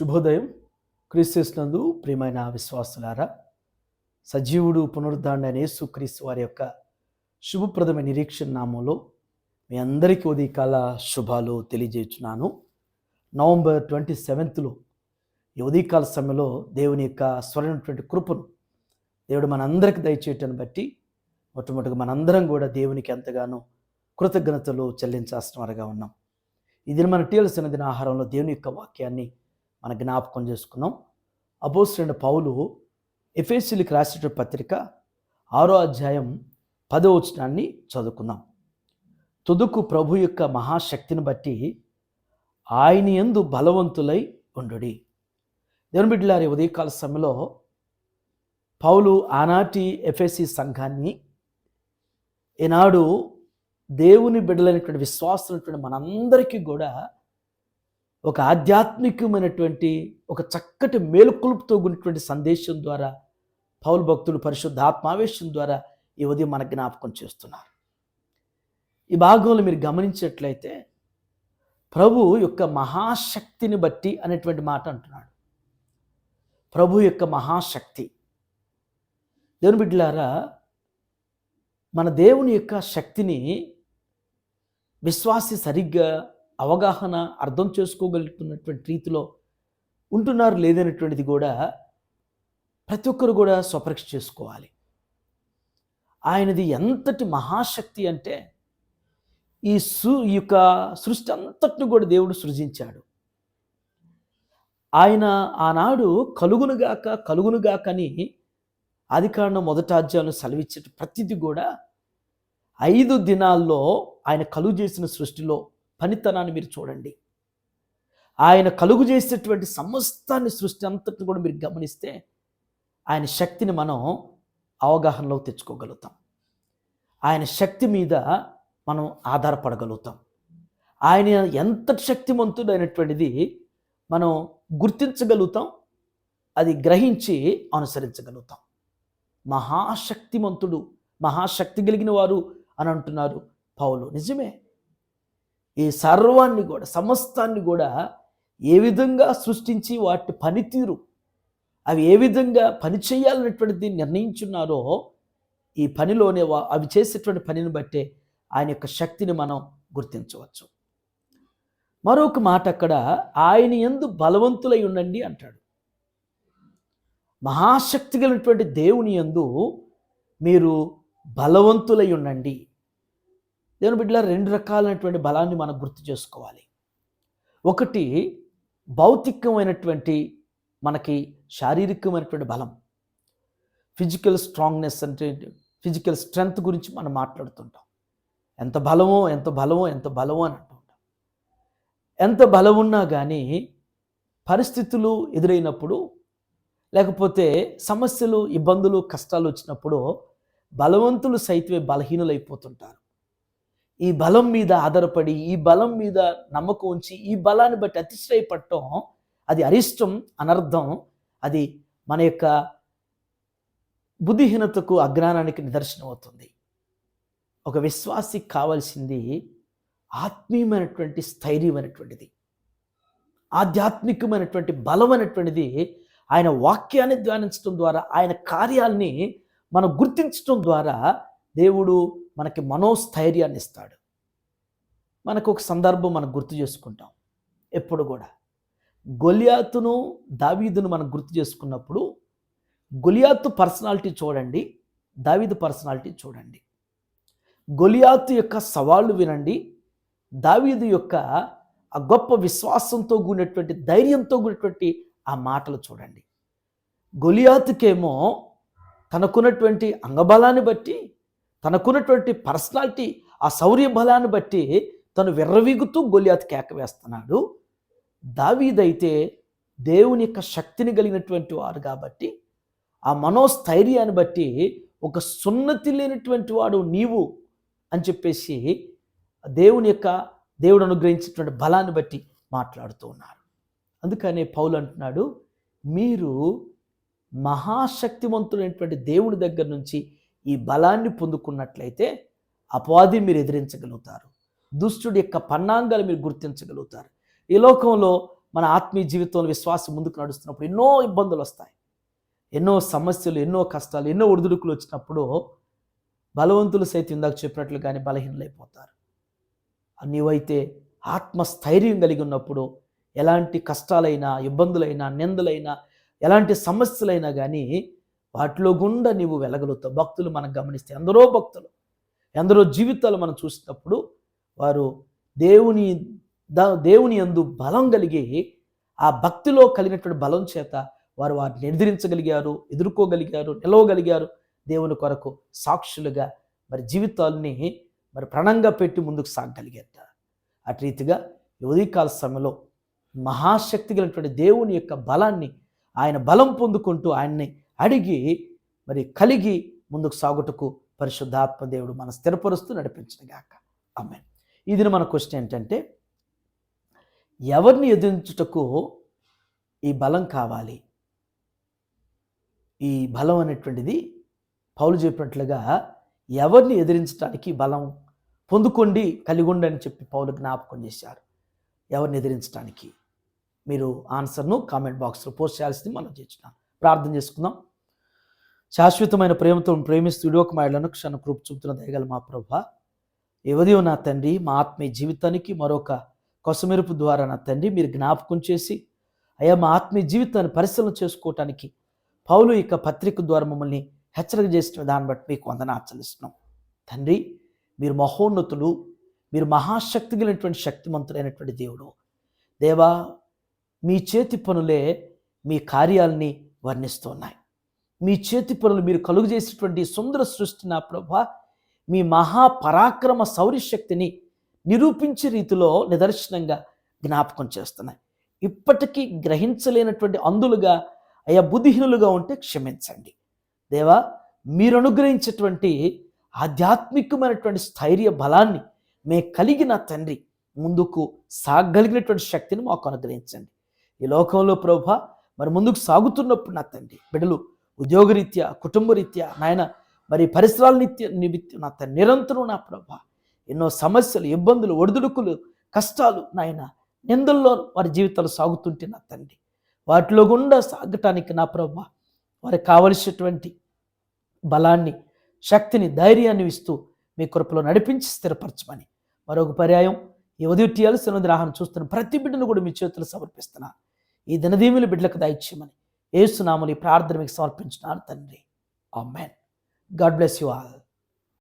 శుభోదయం. క్రీస్తునందు ప్రియమైన విశ్వాసులారా, సజీవుడు పునరుద్ధారణ యేసుక్రీస్తు వారి యొక్క శుభప్రదమైన నిరీక్షణ నామంలో మీ అందరికీ ఉదయకాల శుభాలు తెలియజేస్తున్నాను. నవంబర్ 27 ఈ ఉదయకాల సమయంలో దేవుని యొక్క స్వరైనటువంటి కృపను దేవుడు మనందరికీ దయచేయటాన్ని బట్టి మొట్టమొదటిగా మనందరం కూడా దేవునికి ఎంతగానో కృతజ్ఞతలు చెల్లించాల్సిన వారుగా ఉన్నాం. ఇది మన టీఎల్సిన దిన ఆహారంలో దేవుని యొక్క వాక్యాన్ని మన జ్ఞాపకం చేసుకున్నాం. అపోస్తలుడైన పౌలు ఎఫెసీయులకు రాసిన పత్రిక 6వ అధ్యాయం 10వ వచనాన్ని చదువుకుందాం. తుదకు ప్రభు యొక్క మహాశక్తిని బట్టి ఆయన యందు బలవంతులై ఉండుడి. దేవుని బిడ్డలారా, ఉదయకాల సమయంలో పౌలు ఆనాటి ఎఫెసీ సంఘాన్ని ఈనాడు దేవుని బిడ్డలైనటువంటి విశ్వాసులైనటువంటి మనందరికీ కూడా ఒక ఆధ్యాత్మికమైనటువంటి ఒక చక్కటి మేలుకొలుపుతో ఉన్నటువంటి సందేశం ద్వారా పౌలు భక్తులు పరిశుద్ధాత్మావేశం ద్వారా ఈ ఉదయం మన జ్ఞాపకం చేస్తున్నారు. ఈ భాగంలో మీరు గమనించినట్లయితే ప్రభు యొక్క మహాశక్తిని బట్టి అనేటువంటి మాట అంటున్నాడు. ప్రభు యొక్క మహాశక్తి. దేవుని బిడ్డలారా, మన దేవుని యొక్క శక్తిని విశ్వాసి సరిగ్గా అవగాహన అర్థం చేసుకోగలుగుతున్నటువంటి రీతిలో ఉంటున్నారు లేదనేటువంటిది కూడా ప్రతి ఒక్కరు కూడా స్వపరీక్ష చేసుకోవాలి. ఆయనది ఎంతటి మహాశక్తి అంటే ఈ యొక్క సృష్టి అంతటిని కూడా దేవుడు సృజించాడు. ఆయన ఆనాడు కలుగునుగాకని ఆదికాండం 1వ అధ్యాయంలో సెలవిచ్చే ప్రతిదీ కూడా 5 దినాల్లో ఆయన కలుగు చేసిన సృష్టిలో పనితనాన్ని మీరు చూడండి. ఆయన కలుగు చేసేటువంటి సమస్తాన్ని సృష్టి అంతటిని కూడా మీరు గమనిస్తే ఆయన శక్తిని మనం అవగాహనలోకి తెచ్చుకోగలుగుతాం. ఆయన శక్తి మీద మనం ఆధారపడగలుగుతాం. ఆయన ఎంతటి శక్తివంతుడు అయినటువంటిది మనం గుర్తించగలుగుతాం, అది గ్రహించి అనుసరించగలుగుతాం. మహాశక్తిమంతుడు, మహాశక్తి కలిగిన వారు అని అంటున్నారు పౌలు. నిజమే. ఈ సర్వాన్ని కూడా సమస్తాన్ని కూడా ఏ విధంగా సృష్టించి వాటి పనితీరు అవి ఏ విధంగా పనిచేయాలనేటువంటిది నిర్ణయించున్నారో ఈ పనిలోనే అవి చేసేటువంటి పనిని బట్టే ఆయన యొక్క శక్తిని మనం గుర్తించవచ్చు. మరొక మాట అక్కడ ఆయన యందు బలవంతులై ఉండండి అంటాడు. మహాశక్తి కలిగినటువంటి దేవుని యందు మీరు బలవంతులై ఉండండి. దేవుని బిడ్డలారా, 2 రకాలైనటువంటి బలాన్ని మనం గుర్తు చేసుకోవాలి. ఒకటి భౌతికమైనటువంటి మనకి శారీరకమైనటువంటి బలం, ఫిజికల్ స్ట్రాంగ్నెస్ అంటే ఫిజికల్ స్ట్రెంగ్త్ గురించి మనం మాట్లాడుతుంటాం. ఎంత బలమో అని అంటుంటాం. ఎంత బలం ఉన్నా కానీ పరిస్థితులు ఎదురైనప్పుడు, లేకపోతే సమస్యలు, ఇబ్బందులు, కష్టాలు వచ్చినప్పుడు బలవంతులు సైతమే బలహీనులైపోతుంటారు. ఈ బలం మీద ఆధారపడి, ఈ బలం మీద నమ్మకం ఉంచి, ఈ బలాన్ని బట్టి అతిశ్రయపడటం అది అరిష్టం, అనర్థం. అది మన యొక్క బుద్ధిహీనతకు, అజ్ఞానానికి నిదర్శనం అవుతుంది. ఒక విశ్వాసికి కావాల్సింది ఆత్మీయమైనటువంటి స్థైర్యం అనేటువంటిది, ఆధ్యాత్మికమైనటువంటి బలం అనేటువంటిది ఆయన వాక్యాన్ని ధ్యానించడం ద్వారా, ఆయన కార్యాలని మనం గుర్తించడం ద్వారా దేవుడు మనకి మనోస్థైర్యాన్ని ఇస్తాడు. మనకు ఒక సందర్భం మనం గుర్తు చేసుకుంటాం. ఎప్పుడు కూడా గొలియాతును, దావీదును మనం గుర్తు చేసుకున్నప్పుడు గొలియాతు పర్సనాలిటీ చూడండి, దావీదు పర్సనాలిటీ చూడండి. గొలియాతు యొక్క సవాళ్ళు వినండి, దావీదు యొక్క ఆ గొప్ప విశ్వాసంతో కూడినటువంటి, ధైర్యంతో కూడినటువంటి ఆ మాటలు చూడండి. గొలియాతుకేమో తనకున్నటువంటి అంగబలాన్ని బట్టి, తనకున్నటువంటి పర్సనాలిటీ, ఆ శౌర్య బలాన్ని బట్టి తను విర్రవీగుతూ గొలియాతు కేక వేస్తున్నాడు. దావీదైతే దేవుని యొక్క శక్తిని కలిగినటువంటి వాడు కాబట్టి, ఆ మనోస్థైర్యాన్ని బట్టి ఒక సున్నతి లేనటువంటి వాడు నీవు అని చెప్పేసి దేవుడు అనుగ్రహించినటువంటి బలాన్ని బట్టి మాట్లాడుతూ ఉన్నారు. అందుకనే పౌలు అంటున్నాడు, మీరు మహాశక్తివంతుడైనటువంటి దేవుని దగ్గర నుంచి ఈ బలాన్ని పొందుకున్నట్లయితే అపవాదిని మీరు ఎదిరించగలుగుతారు, దుష్టుడి యొక్క పన్నాంగాలు మీరు గుర్తించగలుగుతారు. ఈ లోకంలో మన ఆత్మీయ జీవితంలో విశ్వాసం ముందుకు నడుస్తున్నప్పుడు ఎన్నో ఇబ్బందులు వస్తాయి, ఎన్నో సమస్యలు, ఎన్నో కష్టాలు, ఎన్నో ఒడిదుడుకులు వచ్చినప్పుడు బలవంతులు సైతం ఇందాక చెప్పినట్లు కానీ బలహీనలైపోతారు. నీవైతే ఆత్మస్థైర్యం కలిగి ఉన్నప్పుడు ఎలాంటి కష్టాలైనా, ఇబ్బందులైనా, నిందలైనా, ఎలాంటి సమస్యలైనా కానీ వాటిలో గుండా నీవు వెళ్ళగలుగుతావు. భక్తులు మనం గమనిస్తే ఎందరో జీవితాలు మనం చూసినప్పుడు వారు దేవుని యందు బలం కలిగి, ఆ భక్తిలో కలిగినటువంటి బలం చేత వారు వాటిని ఎదుర్కోగలిగారు, నిలవగలిగారు. దేవుని కొరకు సాక్షులుగా మరి జీవితాలని మరి ప్రణంగా పెట్టి ముందుకు సాగగలిగారు. అటు రీతిగా ఉదయకాల సమయంలో మహాశక్తి కలిగినటువంటి దేవుని యొక్క బలాన్ని, ఆయన బలం పొందుకుంటూ ఆయన్ని అడిగి మరి కలిగి ముందుకు సాగుటకు పరిశుద్ధాత్మ దేవుడు మన స్థిరపరుస్తూ నడిపించుగాక. ఆమేన్. ఇది మన క్వశ్చన్ ఏంటంటే, ఎవరిని ఎదిరించుటకు ఈ బలం కావాలి? ఈ బలం అనేటువంటిది పౌలు చెప్పినట్లుగా ఎవరిని ఎదిరించడానికి బలం పొందుకోండి, కలిగొండి అని చెప్పి పౌలు జ్ఞాపకం చేశారు. ఎవరిని ఎదిరించడానికి? మీరు ఆన్సర్ను కామెంట్ బాక్స్లో పోస్ట్ చేయాల్సింది మనం చేస్తున్నాం. ప్రార్థన చేసుకుందాం. శాశ్వతమైన ప్రేమతో ప్రేమిస్తూ విడోకమాయలను క్షణ కృప చూపుతున్న దయగల మా ప్రభువా, ఈ ఉదయం నా తండ్రి మా ఆత్మీయ జీవితానికి మరొక కొసమెరుపు ద్వారా నా తండ్రి మీరు జ్ఞాపకం చేసి అయ్యా మా ఆత్మీయ జీవితాన్ని పరిశీలన చేసుకోవటానికి పౌలు యొక్క పత్రిక ద్వారా మమ్మల్ని హెచ్చరిక చేసిన దాన్ని బట్టి మీకు వందనాలు చెల్లిస్తున్నాం. తండ్రి, మీరు మహోన్నతులు, మీరు మహాశక్తి కలిగినటువంటి శక్తిమంతుడైనటువంటి దేవుడు. దేవా, మీ చేతి పనులే మీ కార్యాలని వర్ణిస్తున్నాయి. మీ చేతి పనులు మీరు కలుగు చేసేటువంటి సుందర సృష్టి నా ప్రభువా, మీ మహాపరాక్రమ శౌర్యశక్తిని నిరూపించే రీతిలో నిదర్శనంగా జ్ఞాపకం చేస్తున్నాయి. ఇప్పటికీ గ్రహించలేనటువంటి అందులుగా అయ్యా బుద్ధిహీనులుగా ఉంటే క్షమించండి. దేవా, మీరు అనుగ్రహించేటువంటి ఆధ్యాత్మికమైనటువంటి స్థైర్య బలాన్ని మేము కలిగిన తండ్రి ముందుకు సాగలిగినటువంటి శక్తిని మాకు అనుగ్రహించండి. ఈ లోకంలో ప్రభువా మరి ముందుకు సాగుతున్నప్పుడు నా తండ్రి బిడ్డలు ఉద్యోగరీత్యా, కుటుంబరీత్యా నాయన మరి పరిసరాల నిమిత్తం నా తండ్రి నిరంతరం నా ప్రభువా ఎన్నో సమస్యలు, ఇబ్బందులు, ఒడిదుడుకులు, కష్టాలు నాయన నిందల్లో వారి జీవితాలు సాగుతుంటే నా తండ్రి వాటిలో గుండా సాగటానికి నా ప్రభువా వారికి కావలసినటువంటి బలాన్ని, శక్తిని, ధైర్యాన్ని ఇస్తూ మీ కృపలో నడిపించి స్థిరపరచమని మరొక పర్యాయం ఈ ఉదయం సముద్రాహాన్ని చూస్తున్న ప్రతి బిడ్డను కూడా మీ చేతులు సమర్పిస్తున్నా. ఈ దినదీవుల బిడ్డలకు దయచేయమని యేసు నామములో ఈ ప్రార్థన మీకు సమర్పించున్నాను తండ్రి. ఆమేన్. God bless you all.